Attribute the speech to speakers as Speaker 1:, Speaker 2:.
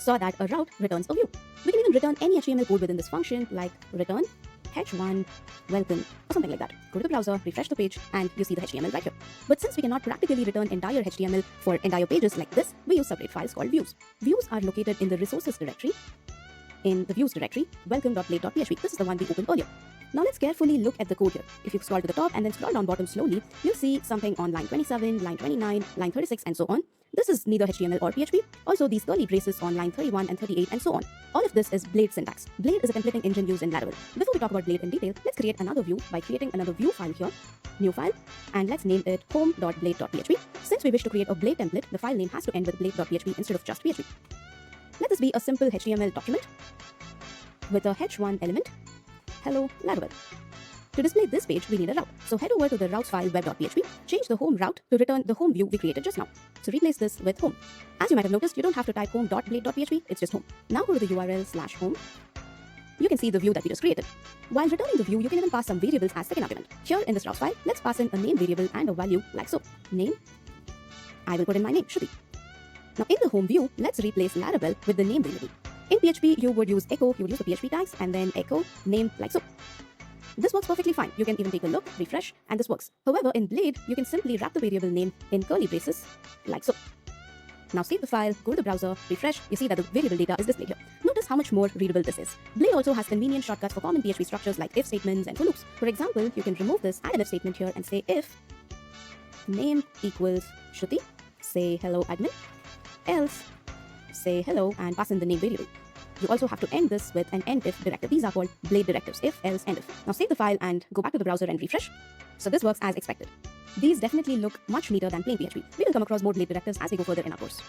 Speaker 1: just saw that a route returns a view. We can even return any HTML code within this function, like return h1 welcome or something like that. Go to the browser, refresh the page, and you see the HTML right here. But since we cannot practically return entire HTML for entire pages like this, we use separate files called views. Views are located in the resources directory. In the views directory, welcome.blade.php. This is the one we opened earlier. Now let's carefully look at the code here. If you scroll to the top and then scroll down bottom slowly, you'll see something on line 27, line 29, line 36, and so on. This is neither HTML or PHP. Also, these curly braces on line 31 and 38 and so on. All of this is Blade syntax. Blade is a templating engine used in Laravel. Before we talk about Blade in detail, let's create another view by creating another view file here, new file, and let's name it home.blade.php. Since we wish to create a Blade template, the file name has to end with blade.php instead of just PHP. Let this be a simple HTML document with a h1 element, hello Laravel. To display this page, we need a route. So head over to the routes file web.php, change the home route to return the home view we created just now. So replace this with home. As you might have noticed, you don't have to type home.blade.php, it's just home. Now go to the URL/home. You can see the view that we just created. While returning the view, you can even pass some variables as second argument. Here in this routes file, let's pass in a name variable and a value like so. Name, I will put in my name, Shruti. Now in the home view, let's replace Laravel with the name variable. In PHP, you would use echo, you would use the PHP tags, and then echo name like so. This works perfectly fine. You can even take a look, refresh, and this works. However, in Blade, you can simply wrap the variable name in curly braces, like so. Now save the file, go to the browser, refresh, you see that the variable data is displayed here. Notice how much more readable this is. Blade also has convenient shortcuts for common PHP structures like if statements and for loops. For example, you can remove this, add an if statement here, and say if name equals Shruti, say hello admin, else say hello and pass in the name variable. You also have to end this with an end if directive. These are called Blade directives, if, else, end if. Now save the file and go back to the browser and refresh. So this works as expected. These definitely look much neater than plain PHP. We will come across more Blade directives as we go further in our course.